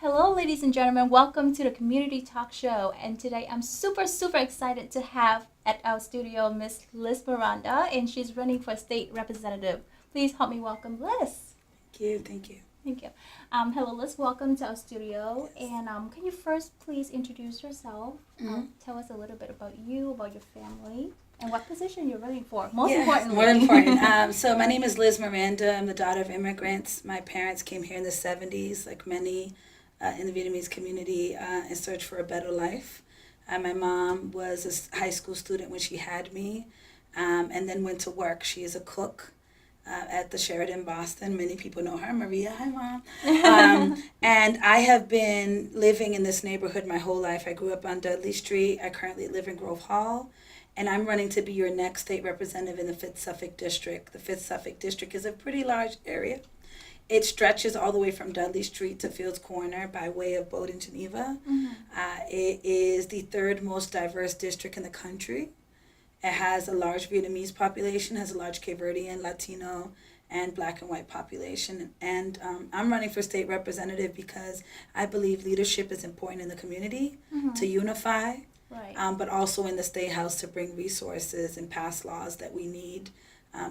Hello, ladies and gentlemen. Welcome to the Community Talk Show. And today I'm super excited to have at our studio Miss Liz Miranda, and she's running for state representative. Please help me welcome Liz. Thank you. Thank you. Hello, Liz. Welcome to our studio. And can you first please introduce yourself? Tell us a little bit about you, about your family, and what position you're running for. Most importantly. More important. So my name is Liz Miranda. I'm the daughter of immigrants. My parents came here in the 70s, like many in the Vietnamese community, in search for a better life. My mom was a high school student when she had me, and then went to work. She is a cook at the Sheraton Boston. Many people know her. Maria, hi mom. And I have been living in this neighborhood my whole life. I grew up on Dudley Street. I currently live in Grove Hall. And I'm running to be your next state representative in the 5th Suffolk District. The 5th Suffolk District is a pretty large area. It stretches all the way from Dudley Street to Fields Corner by way of Bowdoin, Geneva. It is the third most diverse district in the country. It has a large Vietnamese population, has a large Cape Verdean, Latino, and Black and white population. And I'm running for state representative because I believe leadership is important in the community to unify, but also in the State House to bring resources and pass laws that we need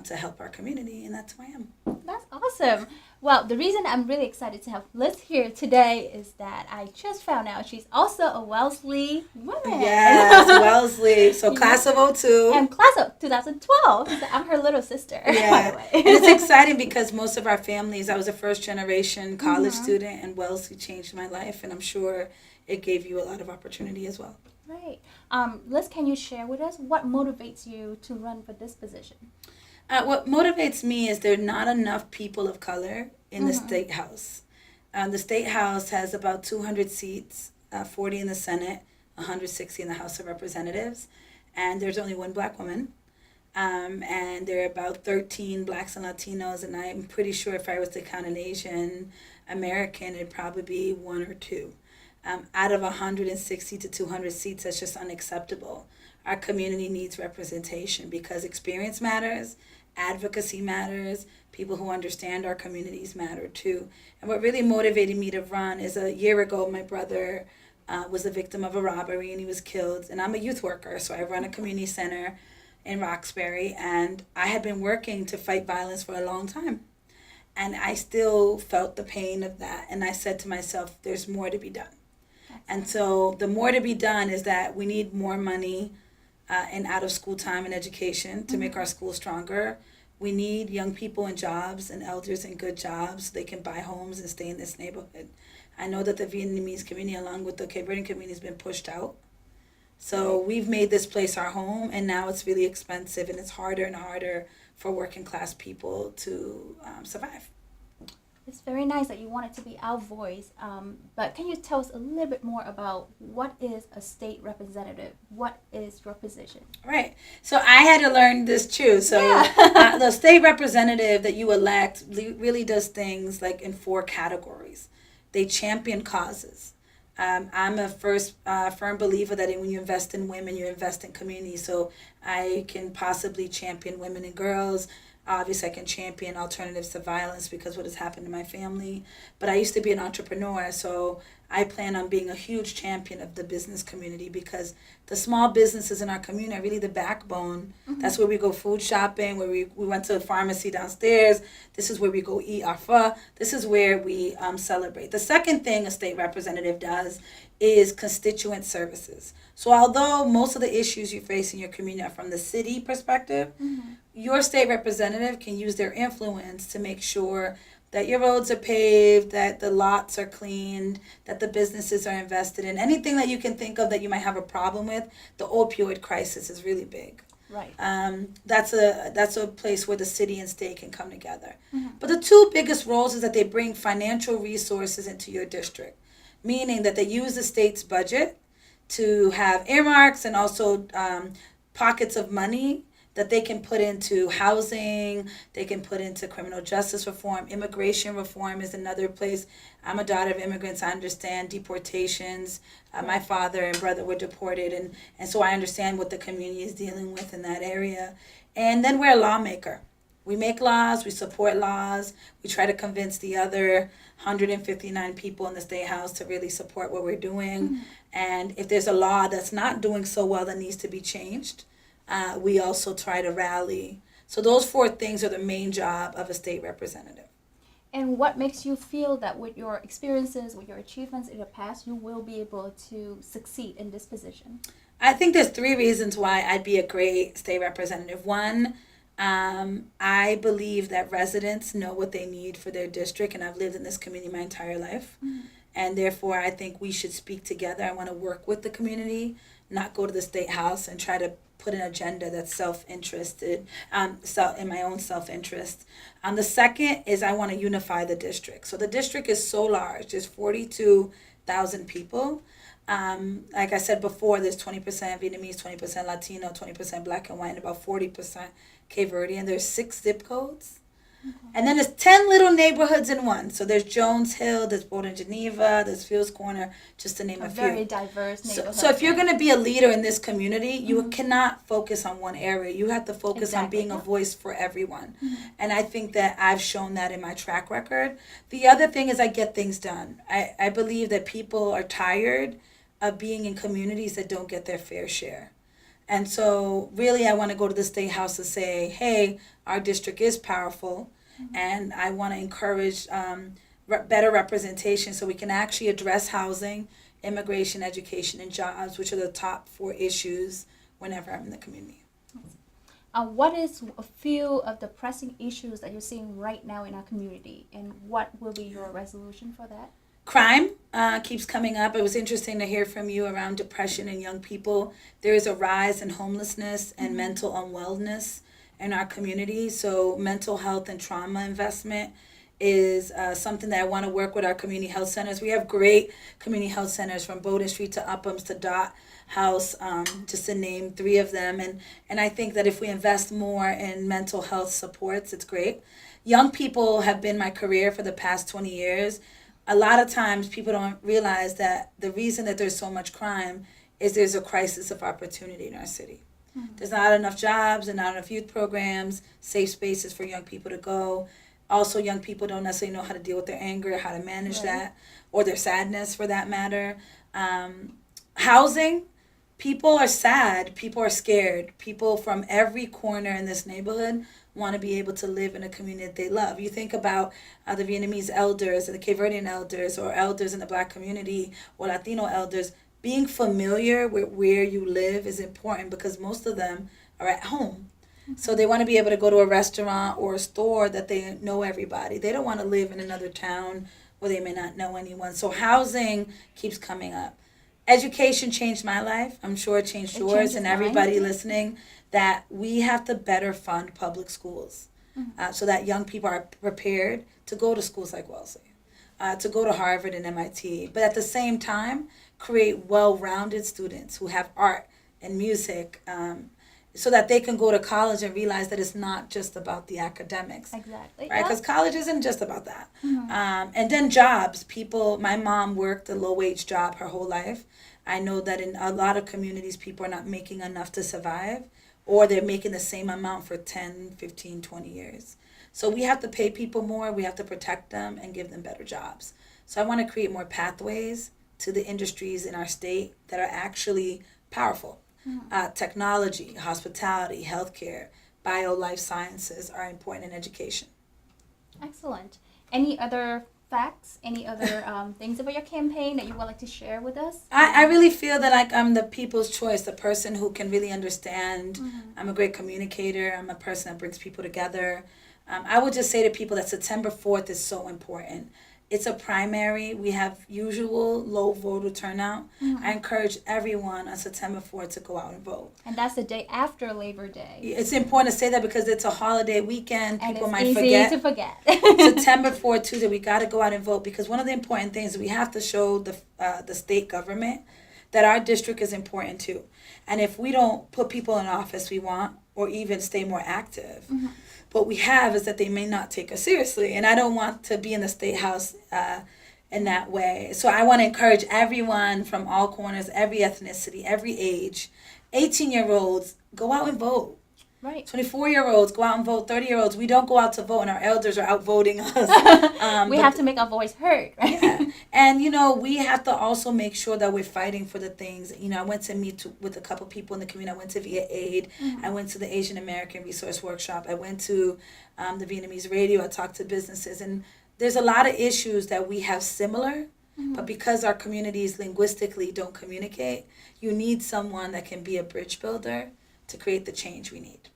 to help our community, and that's who I am. That's awesome. Well, the reason I'm really excited to have Liz here today is that I just found out she's also a Wellesley woman. Yes, Wellesley. So class of '02. And class of 2012. So I'm her little sister, by the way. And it's exciting because most of our families, I was a first generation college student, and Wellesley changed my life, and I'm sure it gave you a lot of opportunity as well. Right. Liz, can you share with us what motivates you to run for this position? What motivates me is there are not enough people of color in the State House. The State House has about 200 seats, 40 in the Senate, 160 in the House of Representatives, and there's only one Black woman. And there are about 13 Blacks and Latinos, and I'm pretty sure if I was to count an Asian American, it'd probably be one or two. Out of 160 to 200 seats, that's just unacceptable. Our community needs representation because experience matters, advocacy matters, people who understand our communities matter too. And what really motivated me to run is a year ago, my brother was a victim of a robbery and he was killed. And I'm a youth worker, so I run a community center in Roxbury, and I had been working to fight violence for a long time. And I still felt the pain of that. And I said to myself, there's more to be done. And so the more to be done is that we need more money in out-of-school time and education to make our schools stronger. We need young people in jobs and elders in good jobs so they can buy homes and stay in this neighborhood. I know that the Vietnamese community, along with the Cape Verdean community, has been pushed out. So we've made this place our home, and now it's really expensive, and it's harder and harder for working class people to survive. It's very nice that you want it to be our voice, but can you tell us a little bit more about what is a state representative? What is your position? Right. So I had to learn this too. So the state representative that you elect really does things like in 4 categories. They champion causes. I'm a firm believer that when you invest in women, you invest in communities. So I can possibly champion women and girls. Obviously, I can champion alternatives to violence because what has happened to my family. But I used to be an entrepreneur, so I plan on being a huge champion of the business community because the small businesses in our community are really the backbone. That's where we go food shopping, where we went to the pharmacy downstairs. This is where we go eat our pho. This is where we celebrate. The second thing a state representative does is constituent services. So although most of the issues you face in your community are from the city perspective, your state representative can use their influence to make sure that your roads are paved, that the lots are cleaned, that the businesses are invested in. Anything that you can think of that you might have a problem with, the opioid crisis is really big. Right. That's a place where the city and state can come together. But the 2 biggest roles is that they bring financial resources into your district, meaning that they use the state's budget to have earmarks and also pockets of money that they can put into housing, they can put into criminal justice reform. Immigration reform is another place. I'm a daughter of immigrants. I understand deportations. My father and brother were deported, and so I understand what the community is dealing with in that area. And then we're a lawmaker. We make laws, we support laws, we try to convince the other 159 people in the State House to really support what we're doing. Mhm. And if there's a law that's not doing so well that needs to be changed, we also try to rally. So those four things are the main job of a state representative. And what makes you feel that with your experiences, with your achievements in the past, you will be able to succeed in this position? I think there's three reasons why I'd be a great state representative. One, I believe that residents know what they need for their district, and I've lived in this community my entire life. Mhm. And therefore, I think we should speak together. I want to work with the community, not go to the State House and try to put an agenda that's self-interested, in my own self-interest. The second is I want to unify the district. So the district is so large. There's 42,000 people. Like I said before, there's 20% Vietnamese, 20% Latino, 20% Black and white, and about 40% Cape Verdean. There's 6 zip codes. And then there's 10 little neighborhoods in one. So there's Jones Hill, there's Borden Geneva, there's Fields Corner, just to name a few. Very diverse neighborhood. So if you're going to be a leader in this community, you cannot focus on one area. You have to focus on being a voice for everyone. And I think that I've shown that in my track record. The other thing is I get things done. I believe that people are tired of being in communities that don't get their fair share. And so really I want to go to the State House to say, hey, our district is powerful, and I want to encourage better representation so we can actually address housing, immigration, education, and jobs, which are the top 4 issues whenever I'm in the community. What is a few of the pressing issues that you're seeing right now in our community, and what will be your resolution for that? Crime keeps coming up. It was interesting to hear from you around depression in young people. There is a rise in homelessness and mental unwellness in our community. So mental health and trauma investment is something that I want to work with our community health centers. We have great community health centers from Bowden Street to Uphams to Dot House, just to name 3 of them. And I think that if we invest more in mental health supports, it's great. Young people have been my career for the past 20 years. A lot of times people don't realize that the reason that there's so much crime is there's a crisis of opportunity in our city. There's not enough jobs and not enough youth programs, safe spaces for young people to go. Also, young people don't necessarily know how to deal with their anger, how to manage that, or their sadness for that matter. Housing, people are sad, people are scared. People from every corner in this neighborhood want to be able to live in a community that they love. You think about the Vietnamese elders and the Cape Verdean elders, or elders in the Black community, or Latino elders. Being familiar with where you live is important because most of them are at home. So they want to be able to go to a restaurant or a store that they know everybody. They don't want to live in another town where they may not know anyone. So housing keeps coming up. Education changed my life. I'm sure it changed yours and everybody listening, that we have to better fund public schools so that young people are prepared to go to schools like Wellesley, to go to Harvard and MIT. But at the same time, create well-rounded students who have art and music, so that they can go to college and realize that it's not just about the academics. Exactly. Right? Because college isn't just about that. And then jobs. My mom worked a low-wage job her whole life. I know that in a lot of communities, people are not making enough to survive, or they're making the same amount for 10, 15, 20 years. So we have to pay people more, we have to protect them and give them better jobs. So I want to create more pathways to the industries in our state that are actually powerful. Technology, hospitality, healthcare, life sciences are important in education. Excellent. Any other facts, any other things about your campaign that you would like to share with us? I really feel that I'm the people's choice, the person who can really understand. I'm a great communicator. I'm a person that brings people together. I would just say to people that September 4th is so important. It's a primary. We have usual low voter turnout. I encourage everyone on September 4th to go out and vote. And that's the day after Labor Day. It's important to say that because it's a holiday weekend. And people it's might easy forget. to forget. September 4th, Tuesday, we got to go out and vote, because one of the important things is we have to show the state government that our district is important too. And if we don't put people in office we want, or even stay more active, what we have is that they may not take us seriously. And I don't want to be in the State House in that way. So I want to encourage everyone from all corners, every ethnicity, every age, 18-year-olds, go out and vote. Right. 24-year-olds go out and vote. 30-year-olds, we don't go out to vote, and our elders are out voting us. We have to make our voice heard. Right? Yeah. And, we have to also make sure that we're fighting for the things. I went to meet with a couple people in the community. I went to VIA Aid. Mm-hmm. I went to the Asian American Resource Workshop. I went to the Vietnamese radio. I talked to businesses. And there's a lot of issues that we have similar. Mm-hmm. But because our communities linguistically don't communicate, you need someone that can be a bridge builder to create the change we need.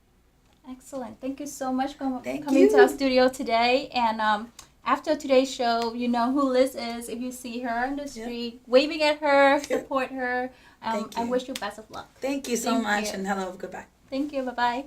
Excellent. Thank you so much for Thank coming you. to our studio today. And after today's show, you know who Liz is. If you see her on the street, waving at her, support her. Thank I you. wish you best of luck. Thank you so Thank much, you. and hello, goodbye. Thank you. Bye-bye.